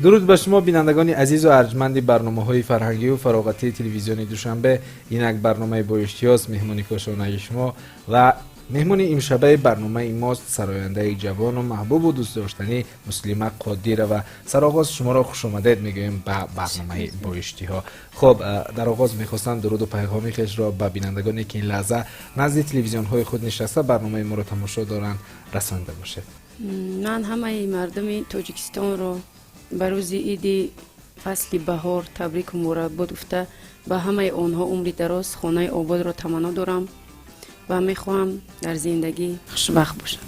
درود به شما بینندگان عزیز و ارجمند برنامه‌های فرهنگی و فراغتی تلویزیون دوشنبه. این یک برنامه بایشتی است. مهمانی کاشانه شما و مهمانی امشبه برنامه ماست سراینده جوان و محبوب و دوست داشتنی مسلیمه قادیره و سرآغاز شما را خوش آمدید میگویم به برنامه بایشتی ها. خب در آغاز میخواستم درود و پیغامی خویش را به بینندگانی که این لحظه نزد تلویزیون های خود نشسته برنامه ما را تماشا دارند رسانده باشید. من همه مردم تاجیکستان رو به روز عید فصل بهار تبریک و مبارکباد گفته به همه آنها عمری دراز خانه آباد را تمنا دارم و میخواهم در زندگی خوشبخت باشم.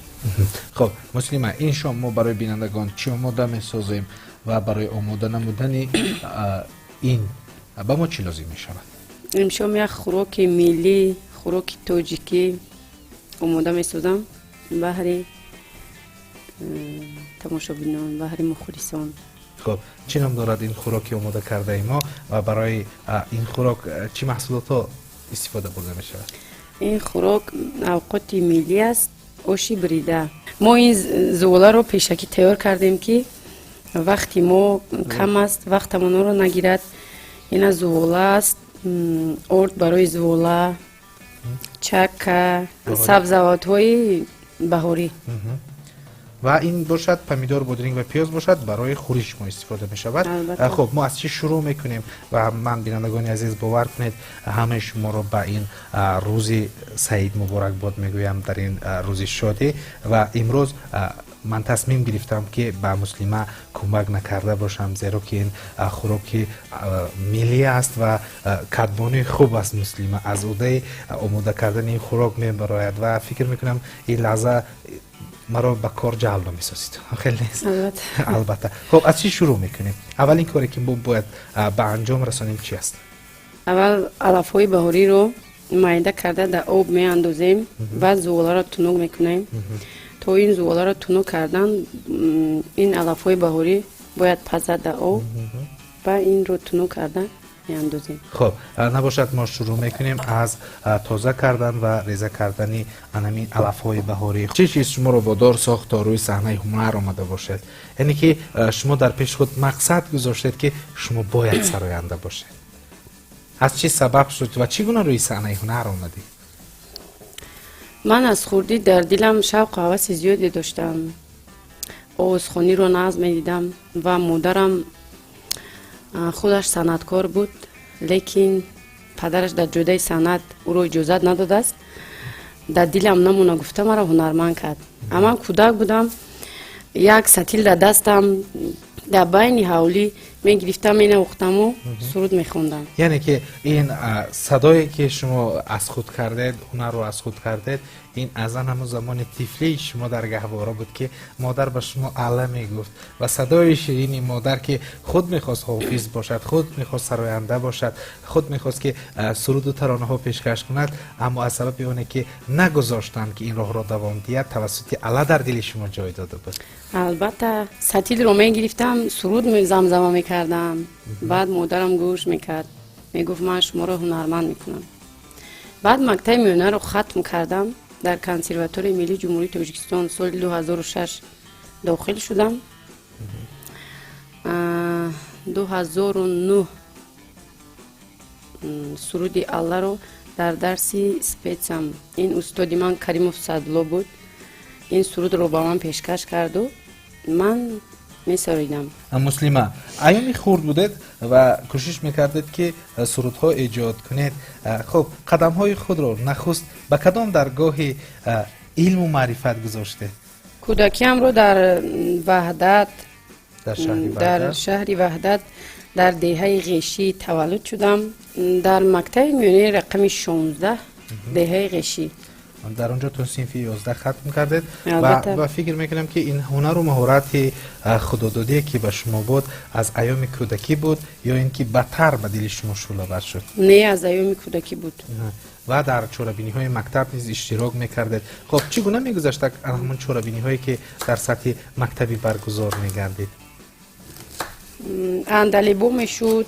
خب مسلیمه، این شام ما برای بینندگان چی آماده میسازیم و برای آماده نمودن این به ما چی لازم میشود؟ امشب یک خوراک ملی، خوراک تاجیکی آماده میسازم بهر تماشابینان، بهر مخلصان. خب چی نام دارد این خوراکی آماده کرده ای ما و برای این خوراک چی محصولات ها استفاده برده می شود؟ این خوراک اوقات ملی است، آشی بریده. ما این زوله رو پیشکی تیار کردیم که وقتی ما کم است وقتمون رو نگیرد. این زوله است، ارد برای زوله، چکه، سبزوات های بهاری و این باشد پمیدار، بادرنگ و پیاز باشد برای خورش ما استفاده می شود. خب ما از چی شروع میکنیم و من بینندگان عزیز باور کنید همه شما رو به این روز سعید مبارک باد میگویم در این روز شادی و امروز من تصمیم گرفتم که به مسلیمه کمک نکرده باشم زیرا که این خوراک ملی است و کدبانی خوب است. مسلیمه از اوده آماده کردن این خوراک میبراید و فکر میکنم این لحظه مرا به کار جلب میسازید. خیلی نیست؟ البته. خب از چی شروع میکنیم؟ اولین کاری که باید به انجام رسانیم چی است؟ اول علف های بهاری رو میده کرده در آب میاندازیم، بعد زغال را تنوگ میکنیم. تا این زغال را تنوگ کردن این علف های بهاری باید پزد در آب و این رو تنوگ کردن میاندازیم. خب نباشد ما شروع میکنیم از تازه کردن و ریزه کردن انمی علف های بهاری. چه چیز شما رو وادار ساخت تا روی صحنه هنر آمده باشد؟ یعنی که شما در پیش خود مقصد گذاشتید که شما باید سراینده باشید. از چه سبب شد و چگونه روی صحنه هنر آمدی؟ من از خوردی در دلم شوق و هوس زیادی داشتم. آوازخوانی رو نظم میدیدم و مادرم خودش صنعتکار بود، لیکن پدرش در جدای صنعت او رو اجازت نداده است. در دلم نمونه گفته مرا هنرمند کرد. اما کودک بودم، یک ستیل در دستم در بین حولی می گرفتم این وقتم و سرود می خوندم. یعنی که این صدایی که شما از خود کردید، هنر رو از خود کردید، این از همون زمان طفلی شما در گهواره بود که مادر به شما اله می گفت و صدای شیرین مادر که خود میخواست حافظ باشد، خود میخواست سراینده باشد، خود میخواست که سرود و ترانه ها پیشکش کند، اما از سبب اونه که نگذاشتن که این راه را دوام دهد توسط اله در دل شما جای داده بود. البته ستیل رو می گرفتم سرود زمزمه می کردم. بعد مادرم گوش می کرد، می گفت من شما رو هنرمند می کنم. بعد مکتب میانه رو ختم کردم. در کنسرواتوری ملی جمهوری تاجیکستان سال 2006 داخل شدم. 2009 سرودی الله رو در درسی سپیتسم این استادی من کریموف صدلا بود، این سرود رو با من پیشکش کرد و من می سرایدم. مسلیمه ایامی خورد بودید و کوشش میکردید که سرودها ایجاد کنید. خب قدم های خود رو نخست به کدام درگاه علم و معرفت گذاشته؟ کودکیم رو در وحدت، در شهر وحدت در دهه غیشی تولد شدم، در مکتب میانه رقم 16 دهه غیشی. در اونجا تو صنف 11 ختم کردید و فکر میکنم که این هنر و مهارت خوددادی که به شما بود از ایام کودکی بود یا اینکه بدتر به دل شما شعله شد؟ نه، از ایام کودکی بود. و در چورابینی های مکتب نیز اشتراک میکردید. خب چگونه میگذشت همون چورابینی هایی که در سطح مکتبی برگزار میگردید؟ اندلیبو میشد،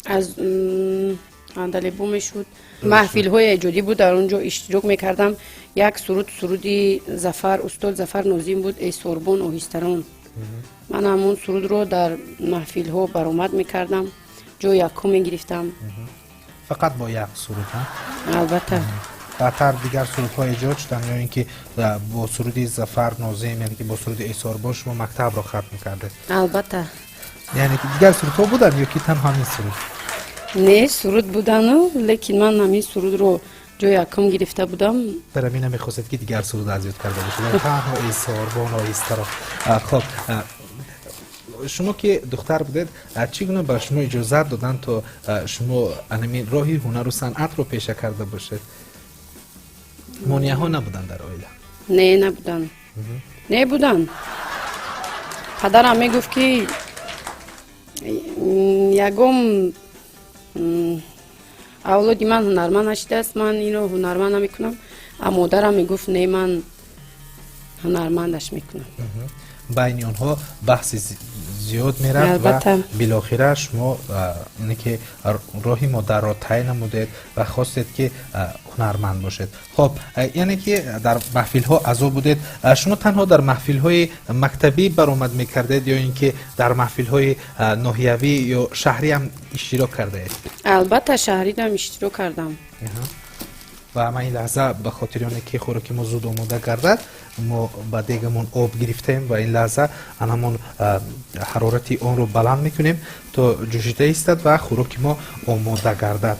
از اندلیبو میشد، محفل های ایجادی بود، در اونجا اشتراک میکردم. یک سرودی زفر، استاد زفر نازیم بود، ای سوربون اوهستران من همون سرود رو در محفل ها برآمد میکردم، جو یکم میگرفتم. فقط با یک سرود ها؟ البته بعدتر دیگر سرودها ایجاد شدن یا اینکه با سرود ظفر ناظم یعنی که با سرود ایثار باش شما مکتب را ختم می‌کردید؟ البته یعنی که دیگر سرودها بودن یا که تنها همین سرود؟ نه سرود بودن لیکن من همین سرود رو جو یکم گرفته بودم. برای می نمیخواستید که دیگر سرود از یاد کرده باشید تنها ایثار با نایسته را. خب شما که دختر بودید چگونه به شما اجازه دادن تا شما انمی راهی هنر و صنعت رو پیشه کرده باشید؟ مانعه ها نبودن در عائله؟ نه نبودن. نه بودن. پدرم میگفت که یگم اولادی من هنرمند نشده است، من این رو هنرمند نمیکنم. اما مادرم میگفت نه من هنرمندش میکنم. بین آنها بحث زیاد میرفت و بالاخره شما اینه که راهی مادر را طی نمودید و خواستید که هنرمند باشید. خب یعنی که در محفل ها عضو بودید. شما تنها در محفل های مکتبی برآمد میکردید یا اینکه در محفل های ناحیوی یا شهری هم اشتراک کرده اید؟ البته شهری هم اشتراک کردم. و ما این لحظه به خاطر اونه که خوراکی ما زود آماده گردد ما با دیگمون آب گرفتیم و این لحظه همون حرارتی اون رو بلند میکنیم تا جوشیده ایستد و خوراکی ما آماده گردد.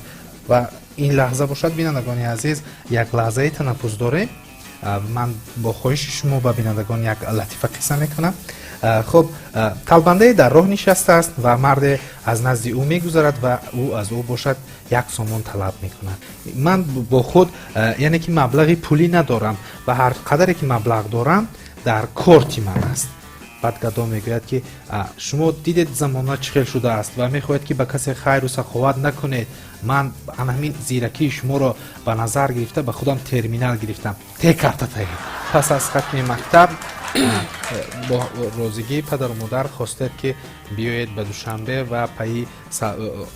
و این لحظه باشد بینندگان عزیز یک لحظه تنفس داریم. من با خواهش شما با بینندگان یک لطیفه قصه میکنم. خب طلبنده در راه نشسته است و مرد از نزد او میگذرد و او از او باشد یک سامان طلب میکند. من با خود یعنی که مبلغی پولی ندارم و هر قدری که مبلغ دارم در کارت من است. بعد گدا میگوید که شما دیدید زمانه چخیل شده است و میخواهید که به کسی خیر و سخاوت نکنید. من همین زیرکی شما را به نظر گرفته به خودم ترمینال گرفتم تی کرده تایی. پس از ختم مکتب با روزگی پدر و مادر خواستید که بیایید به دوشنبه و پای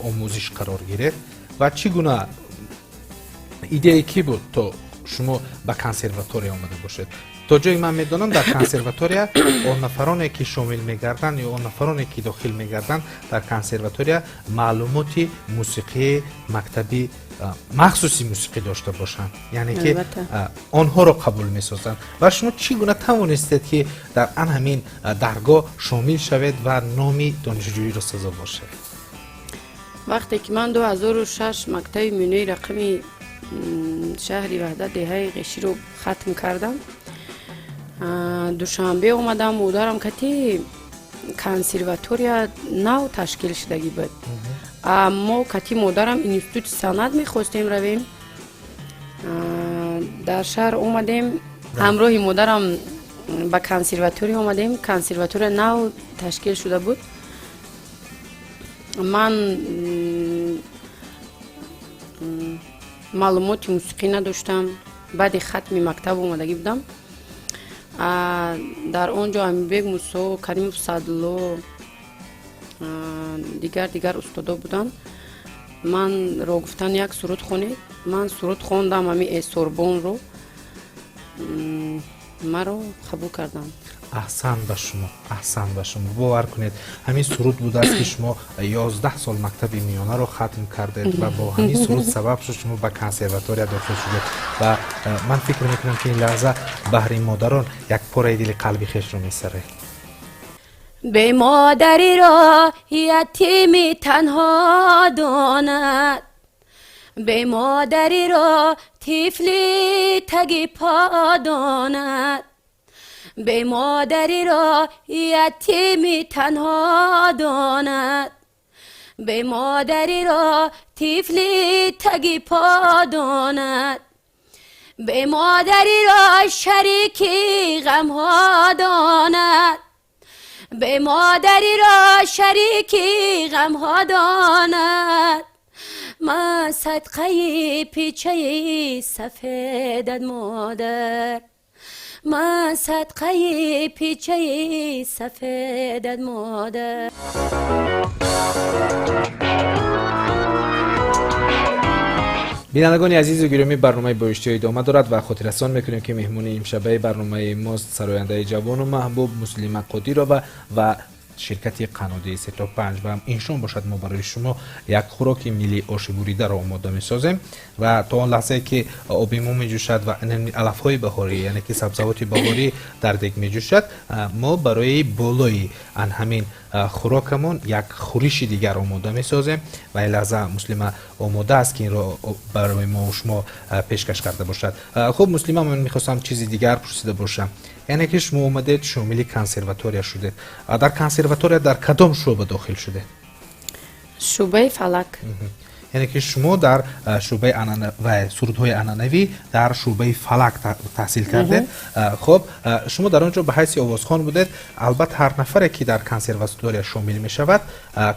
آموزش قرار گیرید. و چگونه ایده کی بود تا شما به کنسرواتوریا آمده باشید؟ تا جایی من میدانم در کنسرواتوریا اون نفرانی که شامل میگردن یا اون نفرانی که داخل میگردن در کنسرواتوریا معلوماتی موسیقی مکتبی مخصوصی موسیقی داشته باشند، یعنی که آنها را قبول میسازند. و شما چگونه توانستید که در آن همین درگاه شامل شوید و نامی دانشجویی را سزاوار شوید؟ وقتی که من 2006 مکتب میونی رقمی شهری وحدت دهه قشی رو ختم کردم، دوشنبه اومدم مادرم کتی کنسرواتوریا نو تشکیل شدگی بود. اما کتی مادرم اینستیتوت صنعت میخواستیم رویم در شهر اومدیم همراه مادرم به کنسرواتوری اومدیم. کنسرواتور نو تشکیل شده بود. من معلومات موسیقی نداشتم. بعد ختم مکتب اومدگی بودم. در اونجا امیربگ موسی، کریموف صدلو دیگر استادا بودن. من رو گفتن یک سرود خونید. من سرود خوندم همین ایثاربون رو. من رو قبول کردم. احسن به شما، احسن به شما. باور کنید همین سرود بوده است که شما 11 سال مکتب میانه رو ختم کردید و با همین سرود سبب شد شما به کنسرواتوریا داخل شدید. و من فکر میکنم که این لحظه بهر مادران یک پاره دل قلبی خویش رو میسره. به مادری را یتیمی تنها داند، به مادری را طفلی تگی پا داند، به مادری را یتیمی تنها داند، به مادری را طفلی تگی پا داند، به مادری را شریکی غمها داند، به مادری را شریکی غمها داند. ما صدقه پیچه سفیدت مادر، ما صدقه پیچه سفیدت مادر. بینندگان عزیز و گرامی، برنامه بایشتی ادامه دارد و خاطررسان میکنیم که مهمون امشبه برنامه ماست سراینده جوان و محبوب مسلمه قدیرова و شرکت قنادی 3-5 و اینشون باشد. ما برای شما یک خوراک ملی آش بریده را آماده میسازیم و تا آن لحظه که آب مو میجوشد و علف های بهاری یعنی که سبزیجات بهاری در دیگ میجوشد، ما برای بالای ان همین خوراکمون یک خورش دیگر آماده میسازیم و این لحظه مسلمه آماده است که این را برای ما و شما پیشکش کرده باشد. خب مسلمه، من میخواستم چیزی دیگر پرسیده باشم. یعنی که شما اومدید شامل کنسرواتوریا شدید. در کنسرواتوریا در کدام شعبه داخل شده؟ شعبه فلک. یعنی که شما در شعبه و سرودهای عنعنوی در شعبه فلک تحصیل کردید. خب شما در آنجا به حیث آوازخوان بودید. البته هر نفری که در کنسرواتوریا شامل می شود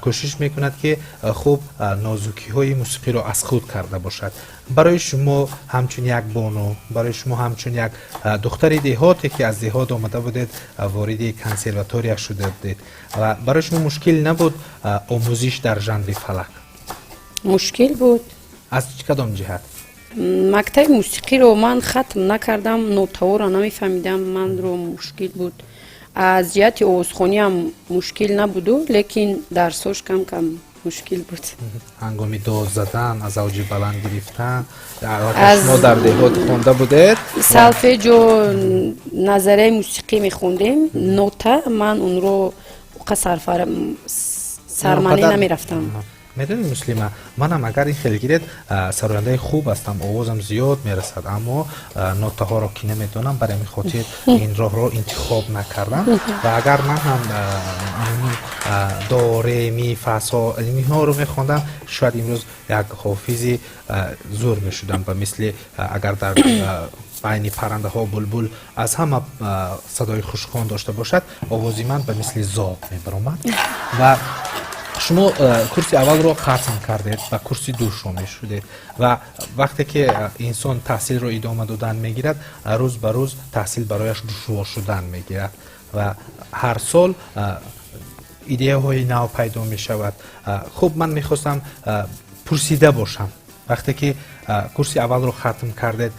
کوشش می کند که خوب نازکی های موسیقی را از خود کرده باشد. برای شما همچون یک بانو، برای شما همچون یک دختر دهاتی که از دهات آمده بودید وارد کنسرواتوریا شده بودید و برای شما مشکل نبود آموزش در ژانر فلک؟ مشکل بود. از کدام جهت؟ مکتب موسیقی رو من ختم نکردم، نوت‌ها را نمیفهمیدم، من رو مشکل بود. از جهت آوازخوانی هم مشکل نبود، لیکن درسش کم کم مشکل بود. هنگامی داد زدن، از اوج بلند گرفتن، از ما در دهات خونده بودید؟ سالفجو نظره موسیقی میخوندیم، نوتا من اون رو سرمنی نمیرفتم. میدونید مسلمه، منم اگر این خیلی گیرید سراینده خوب هستم، آوازم زیاد میرسد، اما نوته ها را که نمیدونم، برای می خاطر این راه را انتخاب نکردم و اگر من هم داره می فسا ها رو میخوندم شاید امروز یک حافظی زور میشدم و مثل اگر در بین پرنده ها بلبل از همه صدای خوشخوان داشته باشد، آوازی من به مثل زاب میبرامد. و شما کورس اول رو ختم کردید و کورس دوم شدید و وقتی که انسان تحصیل رو ادامه دادن میگیرد، روز به روز تحصیل برایش دشوار شدن میگیرد و هر سال ایده های نو پیدا می شود. خب من میخواستم پرسیده باشم، وقتی که کورس اول رو ختم کردید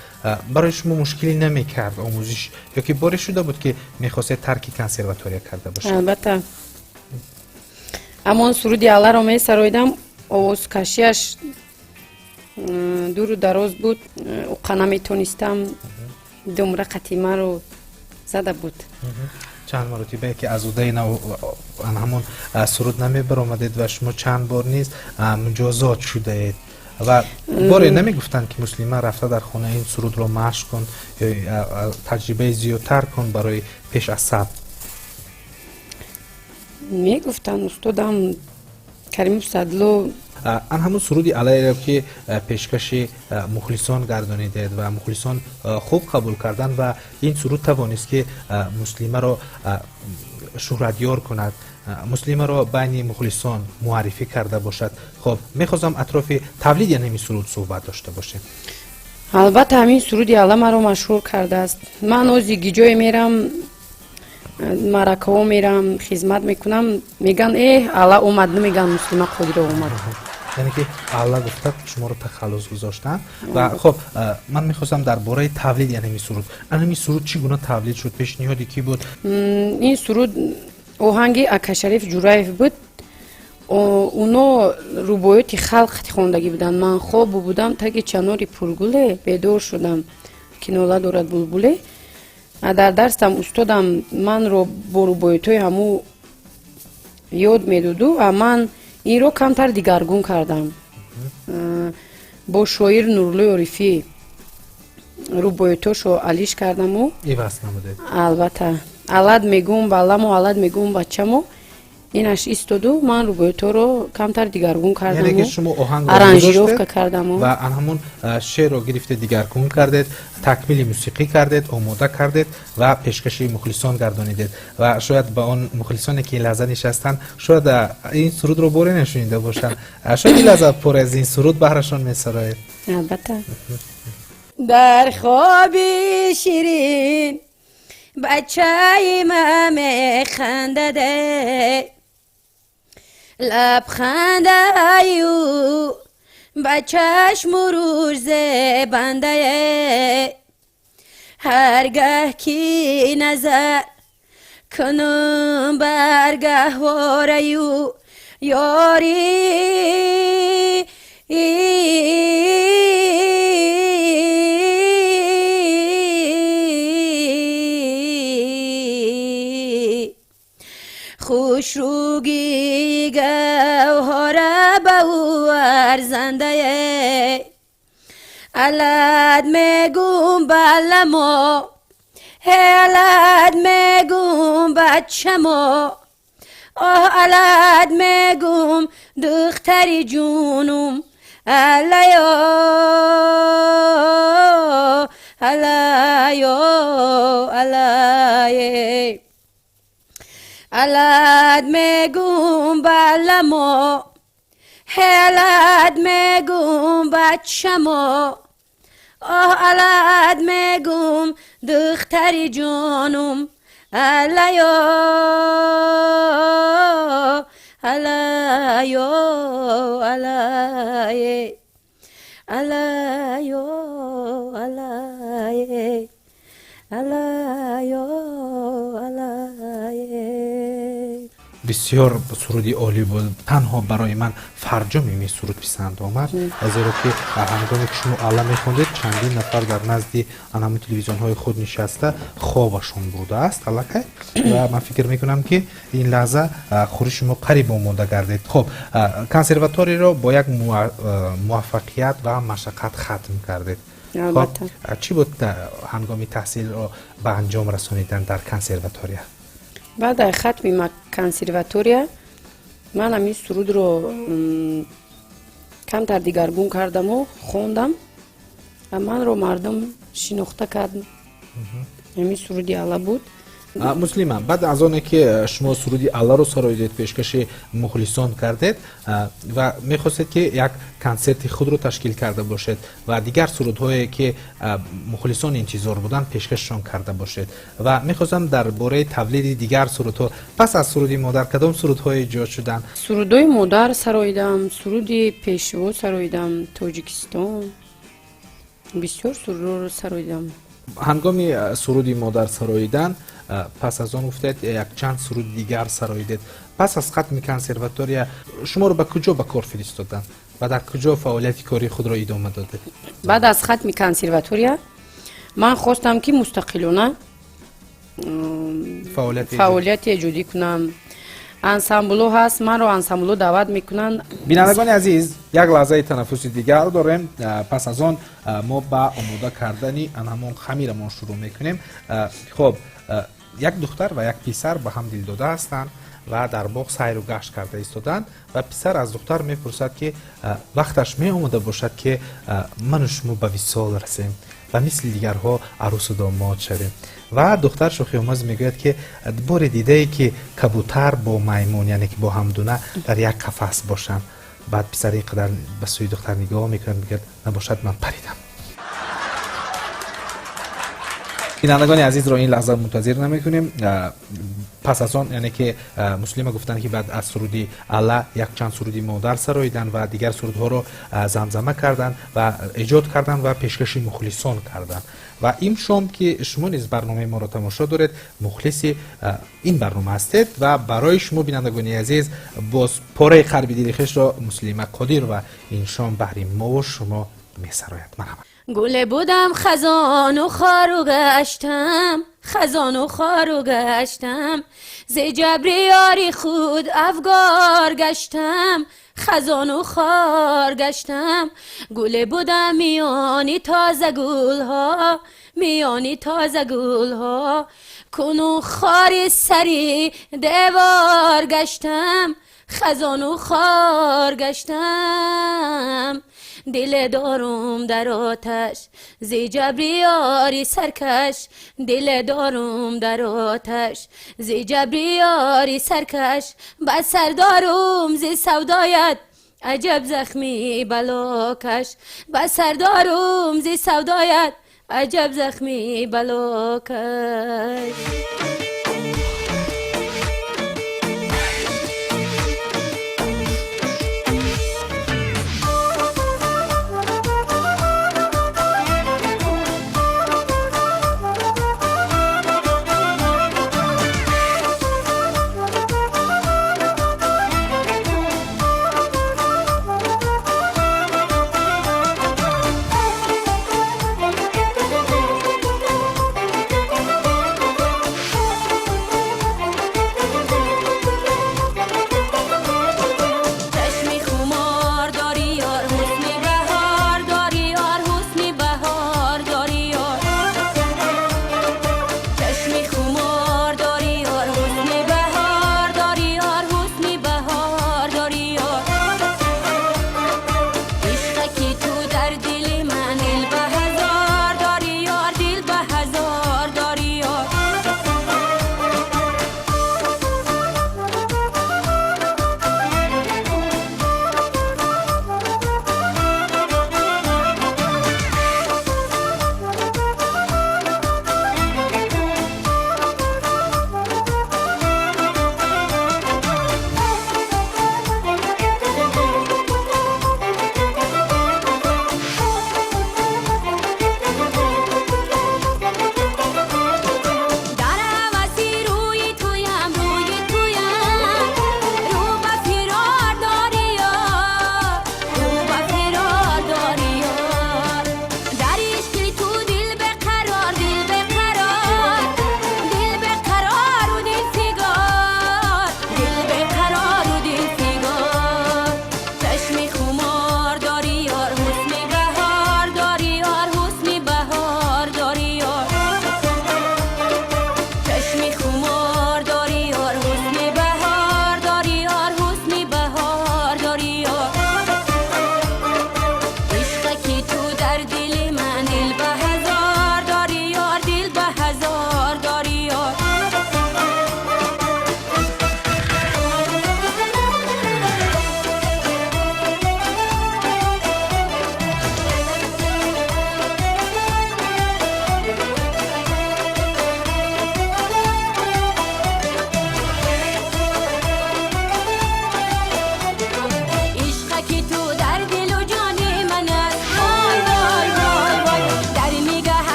برای شما مشکلی نمی کرد آموزش، یا که باری شده بود که میخواستید ترک کنسرواتوریا کرده باشید؟ البته اما سرودی اول رو می سرایدم، آواز کشیش دور و دراز بود، اوقا نمیتونستم دمره قطیمه رو زده بود. چند مرتبه که از اوده نو همون سرود نمی برآمدید و شما چند بار نیز مجازات شده اید و باری نمی گفتن که مسلمه رفته در خانه این سرود رو مشق کن یا تجربه زیادتر کن برای پیش از ثبت؟ می گفتن استادم کریم صدلو ان همون سرودی علیه را که پیشکش مخلصان گردانیدید و مخلصان خوب قبول کردن و این سرود توانست که مسلمه را شهرتیار کند، مسلمه را بین مخلصان معرفی کرده باشد. خب میخواستم اطراف تولید یعنی این سرود صحبت داشته باشیم. البته همین سرودی اله مرا مشهور کرده است. من از گیجای میرم، مرکه ها میرم، خدمت میکنم، میگن اله اومد، نمیگن مسلمه قدیره اومد. یعنی که الله گفته شما رو تخلص گذاشتن. و خب من میخواستم درباره تولید یعنی این سرود، این سرود چگونه تولید شد؟ پیشنهادی کی بود؟ این سرود آهنگ اکا شریف جورایف بود. اونا روبایت خلق خوندگی بودن. من خواب بودم تا که چناری پرگله بیدار شدم که نولا دارد بلبله. در درستم استادم من رو با روبایت های همو یاد میدودو و من این رو کمتر دیگرگون کردم. با شاعر نورلوی عارفی روبایتاشو علیش کردم و ایواز نموده. البته علد میگم بالامو، علد میگم بچه‌مو، اینش ایستادو من روبایتو رو کمتر دیگرگون کردم. یعنی که شما آهنگ ارانژیروفکا کردم و همون شعر رو گرفته دیگرگون کردید، تکمیل موسیقی کردید، آماده کردید و پیشکش مخلصان گردانیدید و شاید با اون مخلصانی که لحظه نشستن شاید این سرود رو بوره نشونیده باشن، شاید این لحظه پر از این سرود بهرشان میسرایید. البته در خواب شیرین بچه ما میخندده، لبخنده ایو به چشم و روز بنده هرگه کی نظر کنم برگه واره یاری خوش روگی گوهر به او ارزنده علت میگم بلما علت میگم بچه ما علت میگم دختری جونم علیا علیا علیا علت میگم بلما علت میگم بچه ما علت میگم دختری جانم علیا علیا علیا علیا علیا علیا علیا. بسیار سرودی عالی بود. تنها برای من فرجام این سرود پسند آمد، از زیرا که هنگامی که شما اعلا میخوندید چندین نفر در نزد همون تلویزیون های خود نشسته خوابشون بوده است الکه و من فکر میکنم که این لحظه خوری شما قریب آماده گردید. خب کنسرواتوری رو با یک موفقیت و مشقت ختم کردید. خب چی بود هنگامی تحصیل رو به انجام رسانیدن در کنسرواتوریا؟ بعد از ختم کنسرواتوریا من همین سرود رو کمتر دیگرگون کردم و خوندم و من رو مردم شناخته کردم. همین سرودی الا بود. مسلمان، بعد از آنه که شما سرودی الله رو سراییدید، پیشکش مخلصان کردید و میخواستید که یک کنسرت خود رو تشکیل کرده باشید و دیگر سرودهایی که مخلصان انتظار بودن پیشکششان کرده باشید و میخواستم درباره تولید دیگر سرودها پس از سرودی مادر کدام سرودهای ایجاد شدن؟ سرودهای مادر سراییدم، سرودی پیشوا سراییدم، تاجیکستان، بسیار سرود رو سراییدم. هنگامی سرودی مادر سراییدن پس از آن گفتید یک چند سرود دیگر سراییدید. پس از ختم کنسرواتوریا شما رو به کجا به کار فرستادن و در کجا فعالیت کاری خود را ادامه دادید؟ بعد از ختم کنسرواتوریا من خواستم که مستقلانه فعالیت ایجادی کنم. انسامبلو هست، من رو انسامبلو دعوت میکنن. بینندگان عزیز، یک لحظه تنفس دیگر داریم. پس از آن ما با آماده کردنی همون خمیرمان شروع میکنیم. خب یک دختر و یک پسر به هم دل داده هستند و در باغ سیر و گشت کرده ایستادند و پسر از دختر میپرسد که وقتش می آمده باشد که من و شما به وصال رسیم و مثل دیگرها عروس و داماد شویم و دختر شوخی آمیز میگوید که بار دیده ای که کبوتر با میمون یعنی که با همدونه در یک قفس باشن. بعد پسر اینقدر به سوی دختر نگاه میکنه میگه نباشد من پریدم. بینندگان عزیز رو این لحظه منتظر نمیکنیم. پس از آن یعنی که مسلم گفتن که بعد از سرودی الله یک چند سرودی مادر سراییدن و دیگر سرودها رو زمزمه کردن و ایجاد کردن و پیشکش مخلصان کردن و این شام که شما نیز برنامه ما را تماشا دارید مخلصی این برنامه هستید و برای شما بینندگان عزیز باز پاره قلبی دل خویش را مسلم قادر و این شام بهر ما و شما می‌سراید. مرحبا. گل بودم خزان و خارو گشتم، خزان و خارو گشتم، ز جبر یاری خود افگار گشتم، خزان و خار گشتم. گل بودم میانی تازه گل ها، میانی تازه گل ها، کنون خار سری دیوار گشتم، خزان و خار گشتم. دل دارم در آتش ز جبر یاری سرکش، دل دارم در آتش ز جبر یاری سرکش، بس سر دارم ز سودایت عجب زخمی بلاکش، بس سر دارم ز سودایت عجب زخمی بلاکش.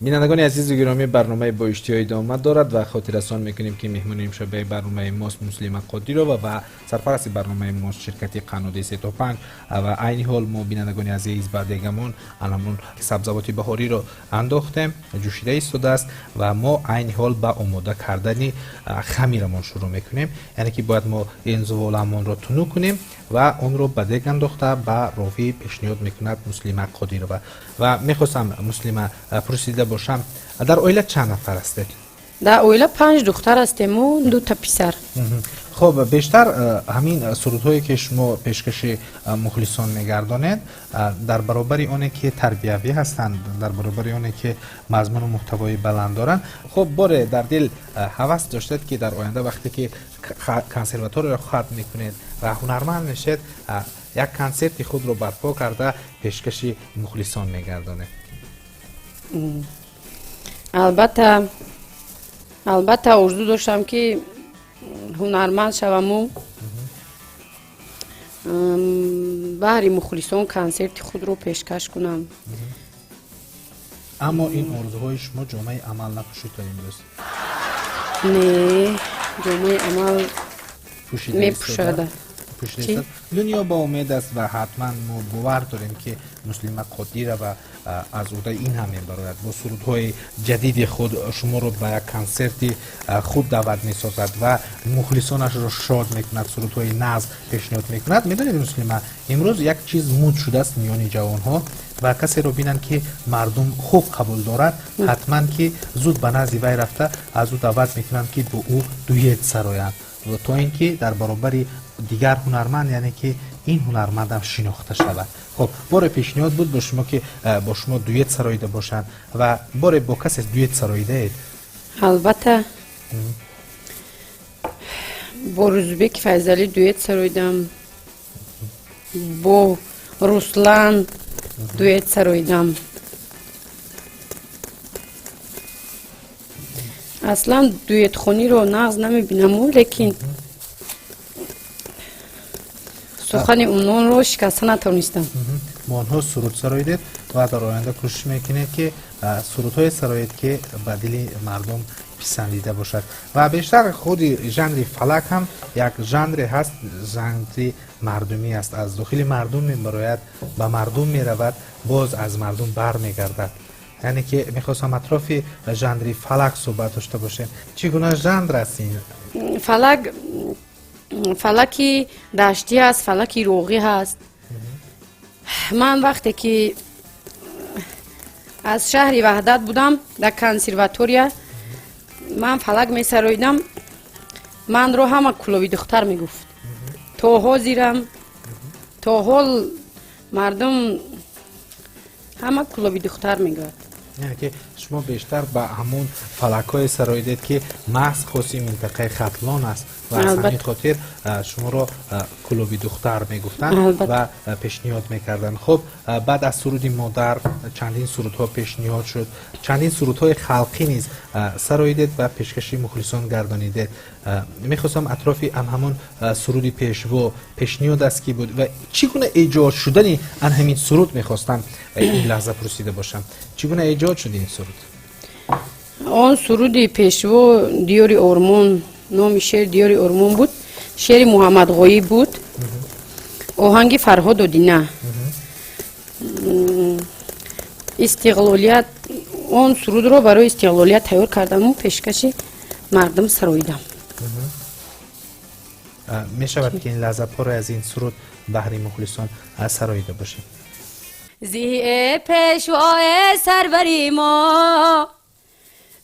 بینندگان عزیز و گرامی، برنامه با اشتیاق ادامه دارد و خاطررسان میکنیم که مهمان امشب برنامه ماست مسلمه قادری و سرپرست برنامه ماست شرکت قنادی 3 تا 5 و عین حال ما بینندگان عزیز بعد دیگمون الان سبزیجات بهاری رو انداختیم، جوشیده ایستاده است و ما عین حال با آماده کردن خمیرمون شروع میکنیم. یعنی که باید ما این زغالمون رو تنو کنیم و اون رو به دیگ انداخته به راوی پیشنهاد میکند مسلمه قادری و میخواستم مسلمه پرسیده باشم در اویله چند نفر هستید؟ در اویله 5 دختر هستیم و 2 تا پسر. خب بیشتر همین سرودهایی که شما پیشکش مخلصان میگردانید در برابر اونه که تربیوی هستند، در برابر اونه که مضمون و محتوای بلند دارن. خب باره در دل هوس داشتید که در آینده وقتی که کنسرواتور رو ختم میکنید و هنرمند میشید یک کنسرت خود رو برپا کرده پیشکش مخلصان میگردانید؟ البته آرزو داشتم که هنرمند شوم و بهر مخلصان کنسرت خود رو پیشکش کنم. اما این آرزوهای شما جامعه عمل نپوشید تا امروز؟ نه، جامعه عمل میپوشده. دنیا با امید است و حتما ما باور داریم که مسلمه قادری و از عهده این هم میبراید با سرودهای جدید خود شما رو به یک کنسرت خود دعوت میسازد و مخلصانش رو شاد میکند، سرودهای ناز پیشنهاد میکند. میدونید مسلمه امروز یک چیز مود شده است میان جوان ها و کسی رو بینن که مردم خوب قبول دارد حتما که زود به نزد وی رفته از او دعوت میکنند که با او دویت سرایند و تا اینکه در برابر دیگر هنرمند یعنی که این هنرمند هم شناخته شود. خب بار پیشنهاد بود با شما که با شما دویت سراییده باشند و بار با کسی دویت سراییده اید؟ البته با روزبک فیضلی دویت سراییدم، با رسلان دویت سراییدم. اصلا دویت خونی رو نغز نمیبینم لیکن سخن اونون رو شکسته نتونستم. ما آنها سرود سراییدید و در آینده کوشش میکنید که سرودهای سرایید که به دل مردم پسندیده باشد و بیشتر خود ژانر فلک هم یک ژانر هست، ژانر مردمی است، از داخل مردم میبراید به مردم میرود باز از مردم بر میگردد. یعنی که میخواستم اطراف ژانر فلک صحبت داشته باشیم. چگونه ژانر است این؟ فلکی دشتی هست، فلکی روغی هست. من وقتی که از شهر وحدت بودم در کنسرواتوریا من فلک می سراییدم، من رو همه کلوبی دختر می گفت. تا حاضرم تا حال مردم همه کلوبی دختر می گفت. یعنی که شما بیشتر به همون فلک های سراییدید که محض خاصی منطقه ختلان است و از همین خاطر شما رو کلوبی دختر میگفتن و پیشنهاد میکردن. خب بعد از سرود مادر چندین سرودها پیشنهاد شد، چندین سرودهای خلقی نیز سراییدید و پیشکشی مخلصان گردانیدید. میخواستم اطراف همون سرود پیشوا پیشنهاد است که بود و چگونه ایجاد شدن همین سرود میخواستم این لحظه پرسیده باشم. چگونه ایجاد شد این سرود؟ آن سرود پیشوا دیاری ارمون، نام شعر دیاری ارمون بود، شعر محمد غایی بود، آهنگ فرهاد دینه. استقلالیت آن سرود رو برای استقلالیت تیار کردم و پیشکشی مردم سراییدم. می شود که این لحظه پر از این سرود بهر مخلصان سراییده باشه؟ زی پیشوای سروری ما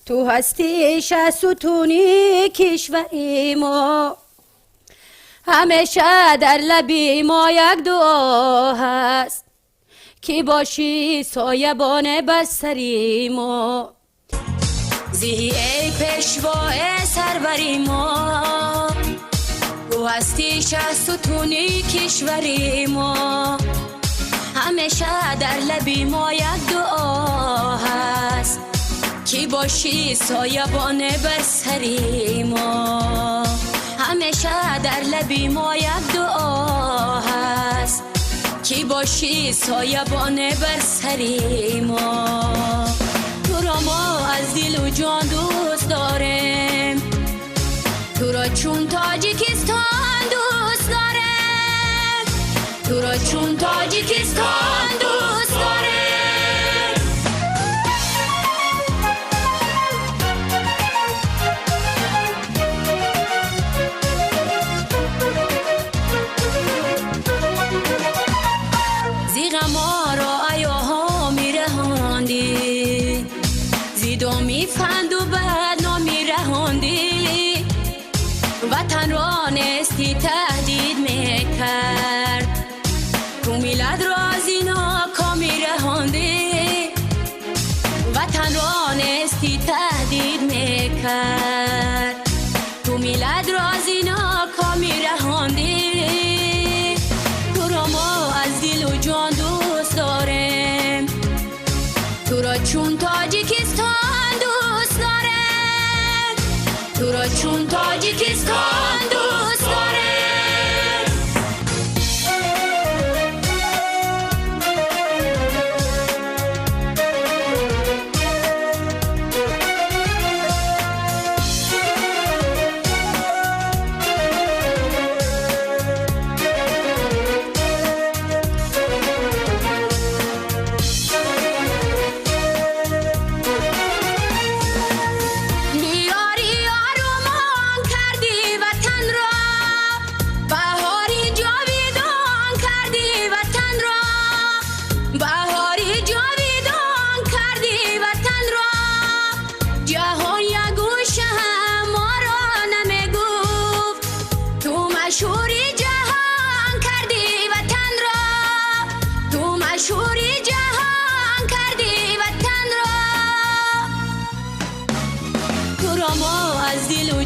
تو هستی ستونی کشوری ما، همیشه در لبی ما یک دعا هست که باشی سایبان بستری ما. زی پیشوای سروری ما تو هستی ستونی کشوری ما، همیشه در لبی ما یک دعا هست که باشی سایبان بر سری ما. همیشه در لبی ما یک دعا هست که باشی سایبان بر سری ما. تو را ما از دل و جان دوست داریم، تو را چون تاجیکستان دوست داریم، تو را چون تاجیکستان دوست داریم. زیغ ما را ایاها می رهاندی، زیدامی فند و بدنامی رهاندی، وطن را نستی تهدید میکرد، تو میلاد را زینا کامی رهاندی، وطن را نستی تهدید میکرد، تو میلاد را زینا کامی رهاندی. تو را ما از دل و جان دوست داریم، تو را چون تاجیکستان دوست داریم، تو را چون تاجیکستان دوست داریم.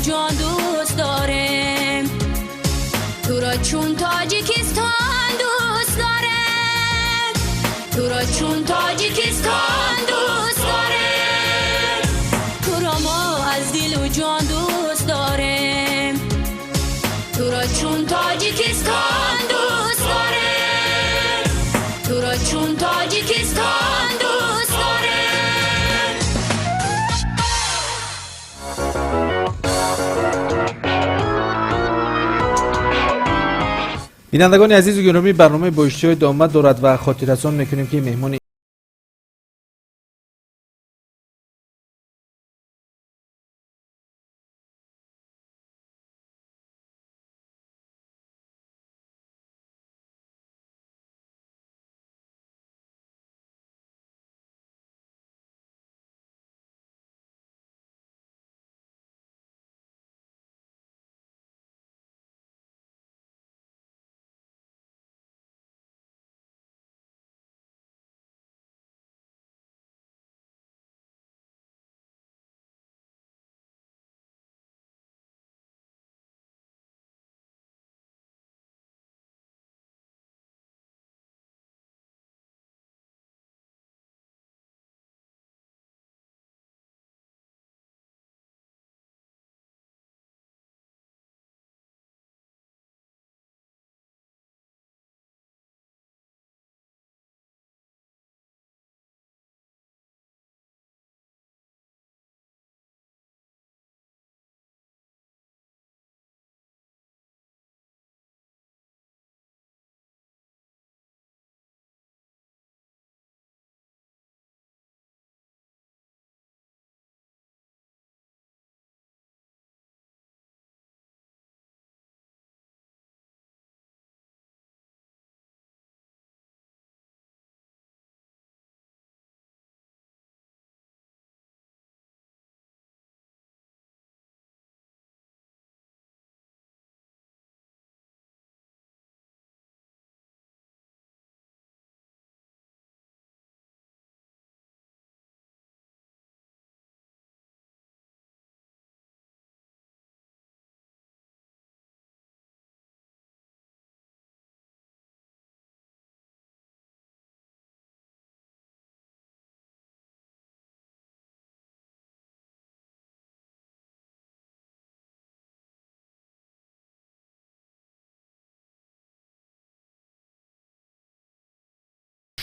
جان دوست داریم، تو را چون تاجیکستان دوست داریم، تو را چون تاجیکستان دوست داریم. تو را ما از دل و جان دوست داریم، تو را چون تاجیکستان دوست داریم، تو را چون تاجیکستان دوست داریم. بینندگان عزیز و گرامی، برنامه بایشتی ادامه دارد و خاطررسان میکنیم که مهمان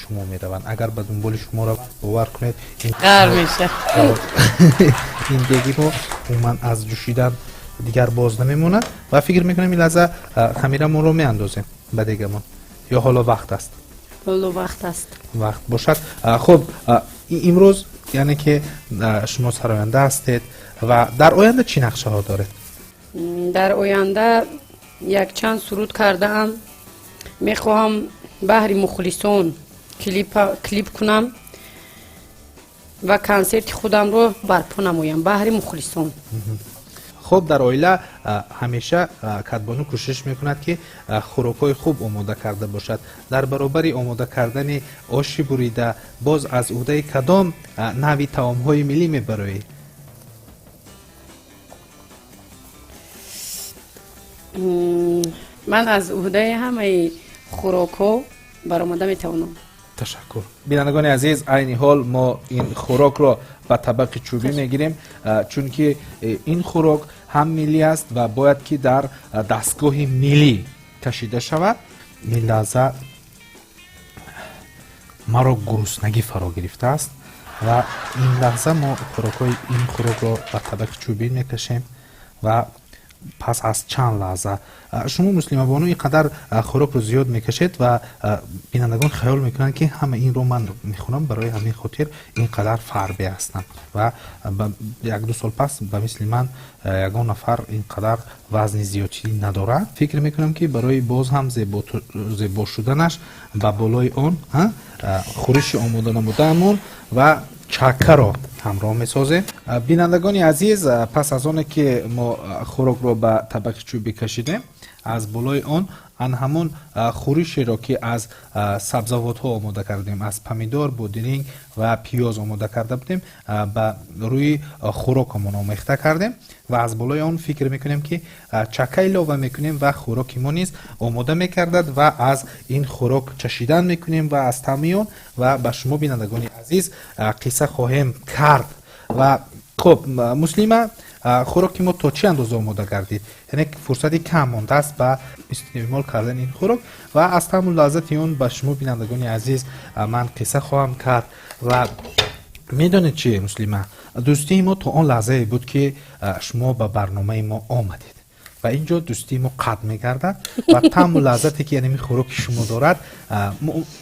شما میروند. اگر به دنبال شما رو باور کنید این قهر میشه. این دیگه ما عموما از جوشیدن دیگر باز نمیمونه و فکر میکنم این لحظه خمیرمون رو میاندازیم به دیگمون یا حالا وقت است؟ حالا وقت است. وقت باشد. خب امروز یعنی که شما سراینده هستید و در آینده چی نقشه ها دارید؟ در آینده یک چند سرود کرده ام. میخواهم بحر مخلصون کلیپ کنم و کنسرت خودم رو برپا نمایم. بحر مخلصون. خب در اویلا همیشه کدبانو کوشش میکند که خوراکای خوب آماده کرده باشد. در برابر آماده کردن آش بریده باز از عهده کدام نوع طعام های ملی میبرید؟ من از عهده همه خوراکو برآمده میتوانم. تشکر. بینندگان عزیز، عین حال ما این خوراک را به طبق چوبی میگیریم چون که این خوراک هم ملی است و باید که در دستگاه ملی کشیده شود. این لحظه مرا گرسنگی فرا گرفته است و این لحظه ما این خوراک را به طبق چوبی میکشیم و پس از چند لحظه شما مسلمان بانو اینقدر خوراک رو زیاد میکشید و بینندگان خیال میکنن که همه این رو من میخونم برای همین خاطر اینقدر فربه هستم و یک دو سال پس به مثل من یگان نفر اینقدر وزن زیادی نداره. فکر میکنم که برای باز هم زیبا شدنش و بالای اون خورش آماده نمودهمون و چکه را همراه میسازیم. بینندگان عزیز، پس از آن که ما خوراک رو به طبق چوبی کشیدیم، از بالای آن همون خورشی را که از سبزوات ها آماده کردیم، از پمیدار، بودرینگ و پیاز آماده کرده بودیم، به روی خوراکمون آمیخته کردیم و از بالای آن فکر میکنیم که چکه علاوه میکنیم و خوراکی ما نیز آماده میکردد و از این خوراک چشیدن میکنیم و از طعم و به شما بینندگان عزیز قصه خواهیم کرد. و خب مسلمه، خوراکی ما تا چه اندازه آماده کردید؟ یعنی فرصتی کم مانده است به استعمال کردن این خوراک و از طعم و لذت اون به شما بینندگان عزیز من قصه خواهم کرد. و میدونید چیه مسلمه، دوستی ما تا آن لحظه بود که شما به برنامه ما آمدید و اینجا دوستی ما قطع میگردد و طعم و لذتی که یعنی خوراک شما دارد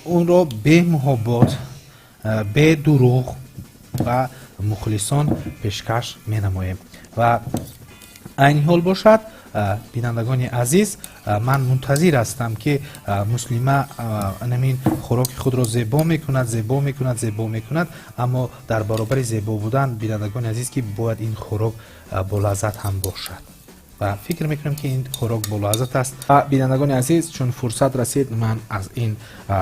اون رو به محبت، به دروغ و مخلصان پیشکش می نماییم. و این حال باشد بینندگان عزیز، من منتظر هستم که مسلمه نمین خوراک خود را زیبا میکند، اما در برابر زیبا بودن بینندگان عزیز که باید این خوراک با لذت هم باشد و فکر میکنم که این خوراک با لذت است. بینندگان عزیز، چون فرصت رسید من از این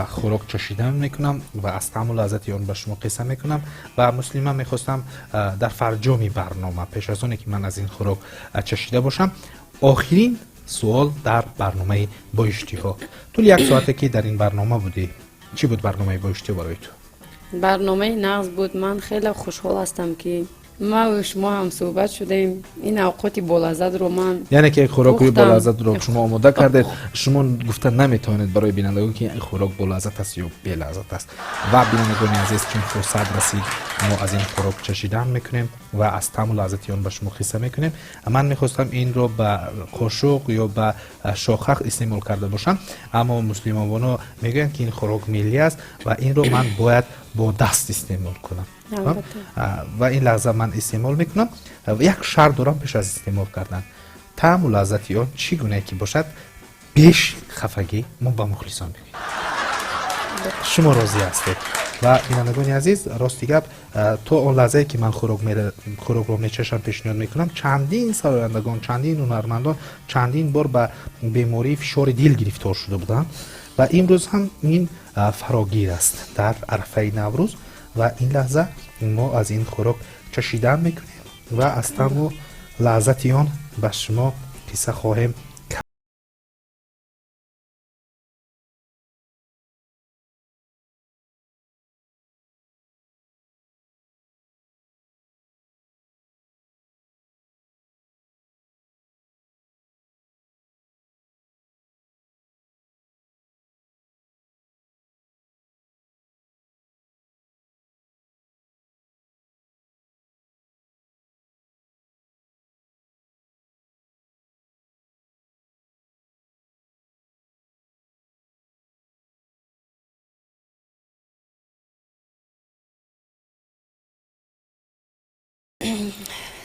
خوراک چشیدن میکنم و از طعم و لذت آن به شما قصه میکنم و مسلمه میخواستم در فرجام برنامه پیش از آنی که من از این خوراک چشیده باشم، آخرین سوال در برنامه بایشتی ها. طول یک ساعته که در این برنامه بودی، چی بود برنامه بایشتی برای تو؟ برنامه نغز بود. من خیلی خوشحال هستم که ما و شما هم صحبت شدیم. این اوقات بولازد رو من یعنی که خوراک گفتم. بولازد رو شما آماده کردید، شما گفتن نمیتونید برای بینندگان که این خوراک بولازد است یا بی لذت است و بینندگان عزیز چون فرصت رسید ما از این خوراک چشیدن میکنیم و از طعم و لذت آن به شما قصه میکنیم. من میخواستم این رو به قاشق یا به شاخخ استعمال کرده باشم، اما مسلمانانو میگن که این خوراک ملی است و این رو من باید با دست استعمال کنم و این لحظه من استعمال میکنم و یک شرط دارم پیش از استعمال کردن. طعم و لذت آن چگونه که باشد بیش خفگی ما با مخلصان بگیم. شما راضی هستید؟ و بینندگان عزیز، راستی گپ تو اون لحظه که من خوراک رو میچشم پیشنهاد میکنم، چندین سرایندگان، چندین هنرمندان چندین بار به بیماری فشار دل گرفتار شده بودن و امروز هم این فراگیر است در عرفه نوروز و این لحظه ما از این خوراک چشیدن میکنیم و از طعم و لذت آن به شما قصه خواهیم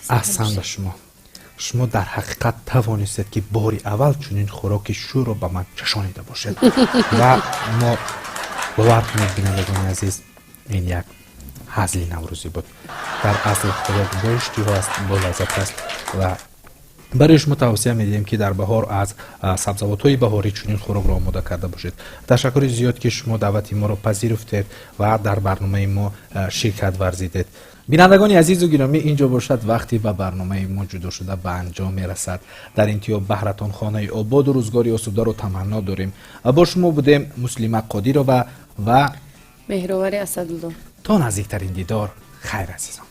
احسن به شما در حقیقت توانستید که باری اول چنین خوراک شور رو به من چشانیده باشید و ما باور کنید بینندگان عزیز این یک هزلی نوروزی بود. در اصل خوراک بایشتی هست، با لذت است و برای شما توصیه میدیم که در بهار از سبزوات های بهاری چنین خوراک را آماده کرده باشید. تشکر زیاد که شما دعوت ما را پذیرفتید و در برنامه ما شرکت ورزیدید. بینندگان عزیز و گرامی، اینجا باشد وقتی و برنامه ما جدا شده به انجام میرسد. در انتها بهرتان خانه آباد و روزگاری آسوده رو تمنا داریم. با شما بودیم مسلمه قادیرова و مهرآور اسدالله. تا نزدیکترین دیدار، خیر عزیزان.